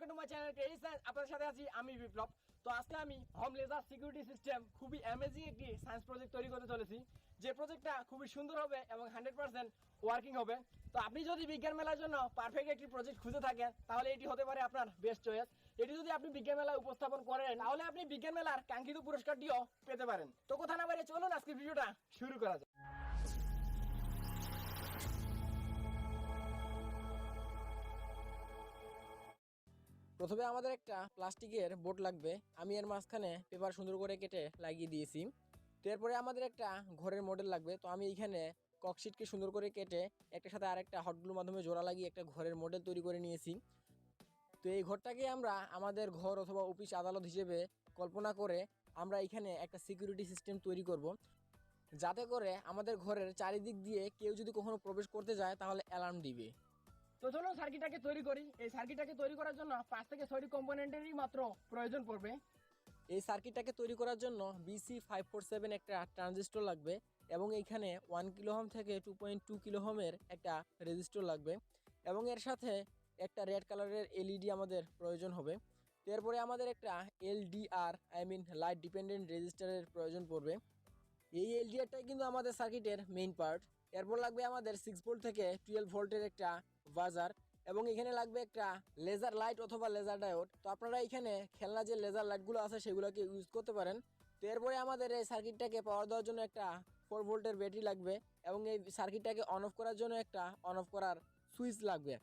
Welcome to my channel credit science. আপনাদের সাথে আছি আমি বিপ্লব। তো আজকে আমি হোম লেজার সিকিউরিটি সিস্টেম খুবই অ্যামেজিং একটি সায়েন্স প্রজেক্ট তৈরি করতে চলেছি, যে প্রজেক্টটা খুবই সুন্দর হবে এবং 100% ওয়ার্কিং হবে। তো আপনি যদি বিজ্ঞান মেলার জন্য পারফেক্ট একটি প্রজেক্ট খুঁজে থাকেন তাহলে এটি হতে পারে আপনার বেস্ট চয়েস। এটি যদি আপনি বিজ্ঞান মেলায় উপস্থাপন করেন তাহলে আপনি বিজ্ঞান মেলার কাঙ্ক্ষিত পুরস্কারটিও পেতে পারেন। তো কথা না বাইরে চলুন আজকে ভিডিওটা শুরু করা যাক। প্রথমে আমাদের একটা প্লাস্টিকের বোর্ড লাগবে। আমি এর মাঝখানে পেপার সুন্দর করে কেটে লাগিয়ে দিয়েছি। তো এরপরে আমাদের একটা ঘরের মডেল লাগবে। তো আমি এখানে ককশিটকে সুন্দর করে কেটে একটা সাথে আরেকটা হটগ্লুর মাধ্যমে জোড়া লাগিয়ে একটা ঘরের মডেল তৈরি করে নিয়েছি। তো এই ঘরটাকে আমরা আমাদের ঘর অথবা অফিস আদালত হিসেবে কল্পনা করে আমরা এখানে একটা সিকিউরিটি সিস্টেম তৈরি করব, যাতে করে আমাদের ঘরের চারিদিক দিয়ে কেউ যদি কখনো প্রবেশ করতে যায় তাহলে অ্যালার্ম দিবে। তো চলুন সার্কিটটাকে তৈরি করি। এই সার্কিটটাকে তৈরি করার জন্য 5 থেকে 6টি কম্পোনেন্টেরই মাত্র প্রয়োজন পড়বে। এই সার্কিটটাকে তৈরি করার জন্য BC547 একটা ট্রানজিস্টর লাগবে এবং এইখানে 1 কিলোহম থেকে 2.2 কিলোহমের একটা রেজিস্টর লাগবে এবং এর সাথে একটা রেড কালারের এলইডি আমাদের প্রয়োজন হবে। তো এরপরে আমাদের একটা LDR লাইট ডিপেন্ডেন্ট রেজিস্টারের প্রয়োজন পড়বে। এই এলডিআরটাই কিন্তু আমাদের সার্কিটের মেইন পার্ট। এরপর লাগবে আমাদের 6 ভোল্ট থেকে 12 ভোল্টের একটা বাজার এবং এখানে লাগবে একটা লেজার লাইট অথবা লেজার ডায়োড। তো আপনারা এখানে খেলনা যে লেজার লাইটগুলো আছে সেগুলোকে ইউজ করতে পারেন। তো এরপরে আমাদের এই সার্কিটটাকে পাওয়ার দেওয়ার জন্য একটা 4 ভোল্টের ব্যাটারি লাগবে এবং এই সার্কিটটাকে অন অফ করার জন্য একটা অন অফ করার সুইচ লাগবে।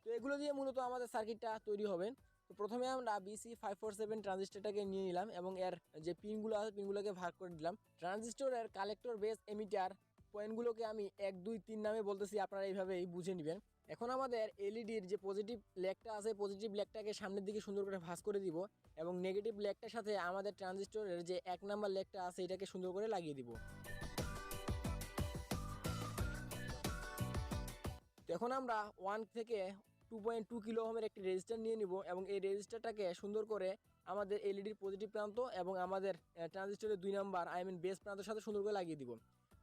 তো এগুলো দিয়ে মূলত আমাদের সার্কিটটা তৈরি হবে। তো প্রথমে আমরা BC547 ট্রানজিস্টরটাকে নিয়ে নিলাম এবং এর যে পিনগুলো আছে পিনগুলোকে ভাগ করে দিলাম। ট্রানজিস্টরের কালেক্টর, বেস, এমিটার পয়েন্টগুলোকে আমি 1, 2, 3 নামে বলতেছি, আপনারা এইভাবেই বুঝে নেবেন। এখন আমাদের এলইডির যে পজিটিভ লেগটা আছে পজিটিভ লেগটাকে সামনের দিকে সুন্দর করে ভাঁজ করে দিব এবং নেগেটিভ লেগটার সাথে আমাদের ট্রানজিস্টরের যে 1 নাম্বার লেগটা আছে এটাকে সুন্দর করে লাগিয়ে দিব। তো এখন আমরা 1 থেকে 2.2 কিলো ওহমের একটি রেজিস্টার নিয়ে নিব এবং এই রেজিস্টারটাকে সুন্দর করে আমাদের এলইডির পজিটিভ প্রান্ত এবং আমাদের ট্রানজিস্টরের 2 নাম্বার বেস প্রান্তের সাথে সুন্দর করে লাগিয়ে দিব।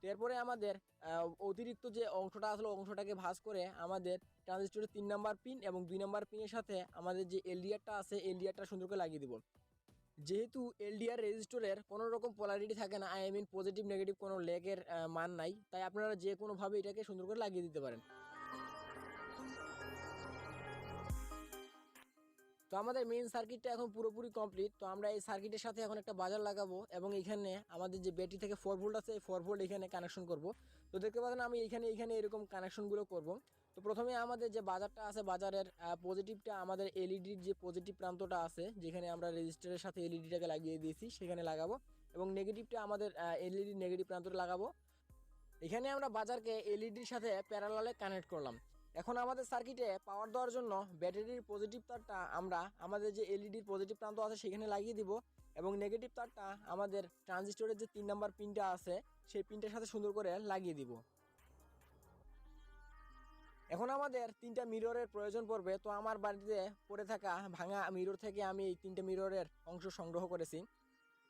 তো এরপরে আমাদের অতিরিক্ত যে অংশটা আসলো অংশটাকে ভাঁজ করে আমাদের ট্রানজিস্টরের 3 নাম্বার পিন এবং 2 নাম্বার পিনের সাথে আমাদের যে এলডিআরটা আছে এলডিআরটা সুন্দর করে লাগিয়ে দিব। যেহেতু এলডিআর রেজিস্টরের কোনো রকম পোলারিটি থাকে না, পজিটিভ নেগেটিভ কোনো লেগের মান নাই, তাই আপনারা যে কোনোভাবে এটাকে সুন্দর করে লাগিয়ে দিতে পারেন। তো আমাদের মেইন সার্কিটটা এখন পুরোপুরি কমপ্লিট। তো আমরা এই সার্কিটের সাথে এখন একটা বাজার লাগাবো এবং এখানে আমাদের যে ব্যাটারি থেকে 4 ভোল্ট আছে এই 4 ভোল্ট এখানে কানেকশন করব। তো দেখতে পাচ্ছেন আমি এখানে এরকম কানেকশনগুলো করব। তো প্রথমে আমাদের যে বাজারটা আছে বাজারের পজিটিভটা আমাদের এলইডির যে পজিটিভ প্রান্তটা আছে যেখানে আমরা রেজিস্টারের সাথে এলইডিটাকে লাগিয়ে দিয়েছি সেখানে লাগাবো এবং নেগেটিভটা আমাদের এলইডি নেগেটিভ প্রান্তটা লাগাবো। এখানে আমরা বাজারকে এলইডির সাথে প্যারালালে কানেক্ট করলাম। এখন আমাদের সার্কিটে পাওয়ার দেওয়ার জন্য ব্যাটারির পজিটিভ তারটা আমরা আমাদের যে এলইডির পজিটিভ প্রান্ত আছে সেখানে লাগিয়ে দিব এবং নেগেটিভ তারটা আমাদের ট্রানজিস্টরের যে 3 নাম্বার পিনটা আছে সেই পিনটার সাথে সুন্দর করে লাগিয়ে দিব। এখন আমাদের 3টা মিররের প্রয়োজন পড়বে। তো আমার বাড়িতে পড়ে থাকা ভাঙা মিরর থেকে আমি এই 3টে মিররের অংশ সংগ্রহ করেছি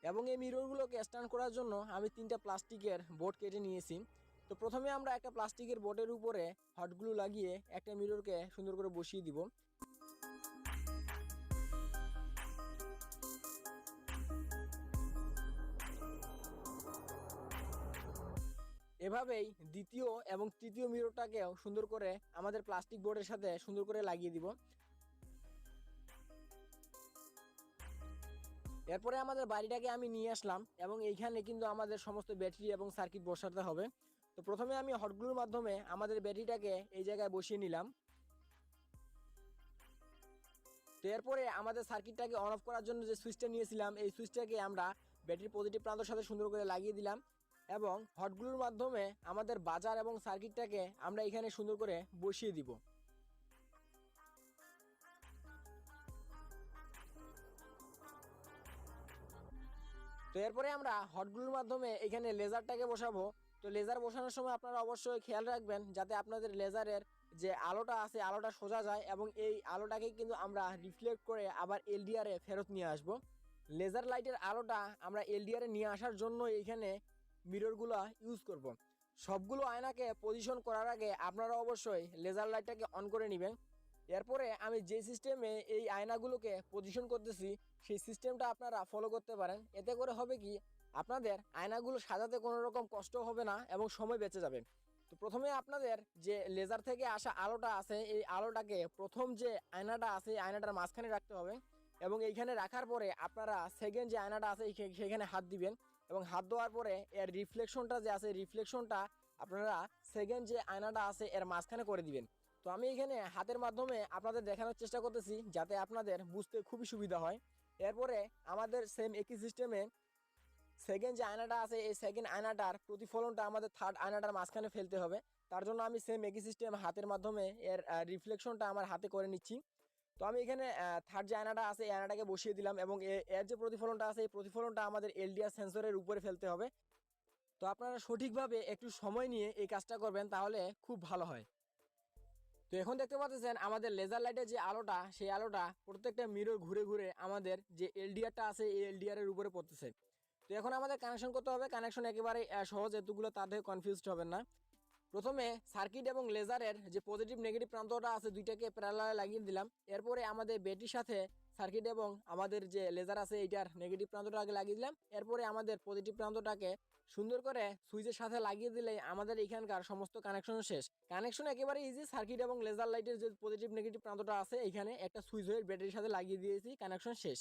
এবং এই মিররগুলোকে স্ট্যান্ড করার জন্য আমি 3টা প্লাস্টিকের বোর্ড কেটে নিয়েছি। তো প্রথমে আমরা একটা প্লাস্টিকের বোর্ডের উপরে হট গ্লু লাগিয়ে একটা মিররকে সুন্দর করে বসিয়ে দিব। এভাবেই দ্বিতীয় এবং তৃতীয় মিররটাকেও সুন্দর করে আমাদের প্লাস্টিক বোর্ডের সাথে সুন্দর করে লাগিয়ে দিব। এরপরে আমাদের বাড়িটাকে আমি নিয়ে আসলাম এবং এইখানে কিন্তু আমাদের সমস্ত ব্যাটারি এবং সার্কিট বসাতে হবে। তো প্রথমে আমি হটগ্লুর মাধ্যমে আমাদের ব্যাটারিটাকে এই জায়গায় বসিয়ে নিলাম। তো এরপরে আমাদের সার্কিটটাকে অন অফ করার জন্য যে সুইচটা নিয়েছিলাম এই সুইচটাকে আমরা ব্যাটারির পজিটিভ প্রান্তের সাথে সুন্দর করে লাগিয়ে দিলাম এবং হটগ্লুর মাধ্যমে আমাদের বাজার এবং সার্কিটটাকে আমরা এখানে সুন্দর করে বসিয়ে দিব। তো এরপরে আমরা হটগ্লুর মাধ্যমে এখানে লেজারটাকে বসাবো। তো লেজার বসানোর সময় আপনারা অবশ্যই খেয়াল রাখবেন যাতে আপনাদের লেজারের যে আলোটা আছে আলোটা সোজা যায় এবং এই আলোটাকে কিন্তু আমরা রিফ্লেক্ট করে আবার এলডিআরে ফেরত নিয়ে আসব। লেজার লাইটের আলোটা আমরা এলডিআরে নিয়ে আসার জন্য এইখানে মিররগুলো ইউজ করব। সবগুলো আয়নাকে পজিশন করার আগে আপনারা অবশ্যই লেজার লাইটটাকে অন করে নেবেন। এরপরে আমি যে সিস্টেমে এই আয়নাগুলোকে পজিশন করতেছি সেই সিস্টেমটা আপনারা ফলো করতে পারেন। এতে করে হবে কি, আপনাদের আয়নাগুলো সাজাতে কোনো রকম কষ্ট হবে না এবং সময় বেঁচে যাবে। তো প্রথমে আপনাদের যে লেজার থেকে আসা আলোটা আছে এই আলোটাকে প্রথম যে আয়নাটা আছে এই আয়নাটার মাঝখানে রাখতে হবে এবং এইখানে রাখার পরে আপনারা সেকেন্ড যে আয়নাটা আছে সেখানে হাত দিবেন এবং হাত দেওয়ার পরে এর রিফ্লেকশনটা যে আছে রিফ্লেকশনটা আপনারা সেকেন্ড যে আয়নাটা আছে এর মাঝখানে করে দিবেন। তো আমি এখানে হাতের মাধ্যমে আপনাদের দেখানোর চেষ্টা করতেছি যাতে আপনাদের বুঝতে খুবই সুবিধা হয়। এরপরে আমাদের সেম একই সিস্টেমে সেকেন্ড যে আয়নাটা আছে এই সেকেন্ড আয়নাটার প্রতিফলনটা আমাদের থার্ড আয়নাটার মাঝখানে ফেলতে হবে। তার জন্য আমি সেম একই সিস্টেম হাতের মাধ্যমে এর রিফ্লেকশনটা আমার হাতে করে নিচ্ছি। তো আমি এখানে থার্ড যে আয়নাটা আছে এই আয়নাটাকে বসিয়ে দিলাম এবং এর যে প্রতিফলনটা আছে এই প্রতিফলনটা আমাদের এলডিআর সেন্সরের উপরে ফেলতে হবে। তো আপনারা সঠিকভাবে একটু সময় নিয়ে এই কাজটা করবেন তাহলে খুব ভালো হয়। তো এখন দেখতে পাচ্ছেন আমাদের লেজার লাইটের যে আলোটা সেই আলোটা প্রত্যেকটা মিরর ঘুরে ঘুরে আমাদের যে এলডিআরটা আছে এই এলডিআর এর উপরে পড়তেছে। তো এখন আমাদের কানেকশন করতে হবে। কানেকশন একেবারে সহজ, এতগুলো তাতে কনফিউজড হবেন না। প্রথমে সার্কিট এবং লেজারের যে পজিটিভ নেগেটিভ প্রান্তটা আছে দুইটাকে প্যারালালে লাগিয়ে দিলাম। এরপরে আমাদের ব্যাটারির সাথে সার্কিট এবং আমাদের যে লেজার আছে এইটার নেগেটিভ প্রান্তটা আগে লাগিয়ে দিলাম। এরপরে আমাদের পজিটিভ প্রান্তটাকে সুন্দর করে সুইচের সাথে লাগিয়ে দিলে আমাদের এখানকার সমস্ত কানেকশন শেষ। কানেকশন একেবারে ইজি। সার্কিট এবং লেজার লাইটের যে পজিটিভ নেগেটিভ প্রান্তটা আছে এখানে একটা সুইচ হয়ে ব্যাটারির সাথে লাগিয়ে দিয়েছি, কানেকশন শেষ।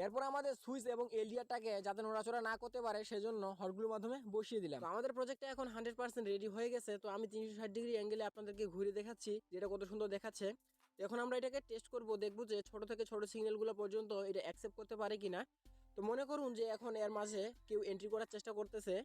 এরপর আমাদের সুইচ এবং এলডিআরটাকে যাতে নড়াচড়া না করতে পারে সেজন্য হটগুলোর মাধ্যমে বসিয়ে দিলাম। তো আমাদের প্রজেক্টটা এখন 100% রেডি হয়ে গেছে। তো আমি 360 ডিগ্রি অ্যাঙ্গেলে আপনাদেরকে ঘুরে দেখাচ্ছি যেটা কত সুন্দর দেখাচ্ছে। তো এখন আমরা এটাকে টেস্ট করব, দেখবো যে ছোট থেকে ছোট সিগন্যালগুলো পর্যন্ত এটা অ্যাকসেপ্ট করতে পারে কিনা। তো মনে করুন যে এখন এর মাঝে কেউ এন্ট্রি করার চেষ্টা করতেছে।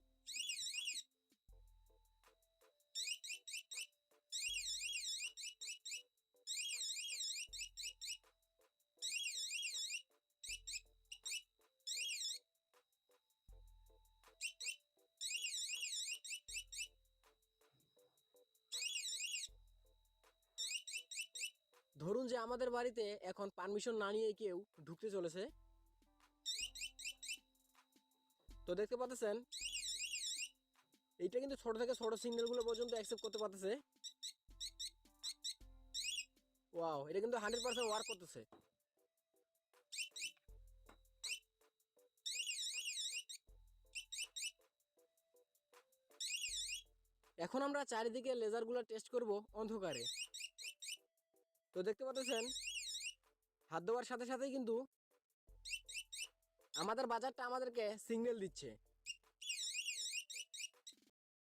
ধরুন যে আমাদের বাড়িতে এখন পারমিশন না নিয়ে কেউ ঢুকতে চলেছে। তো দেখতে পাচ্ছেন এইটা কিন্তু ছোট থেকে ছোট সিগন্যালগুলো পর্যন্ত অ্যাকসেপ্ট করতে পারতেছে। ওয়াও, এটা কিন্তু 100% ওয়ার্ক করতেছে। এখন আমরা চারিদিকে লেজারগুলো টেস্ট করব অন্ধকারে। তো দেখতে পাচ্ছেন হাত দেওয়ার সাথে সাথেই কিন্তু আমাদের বাজারটা আমাদেরকে সিগন্যাল দিচ্ছে।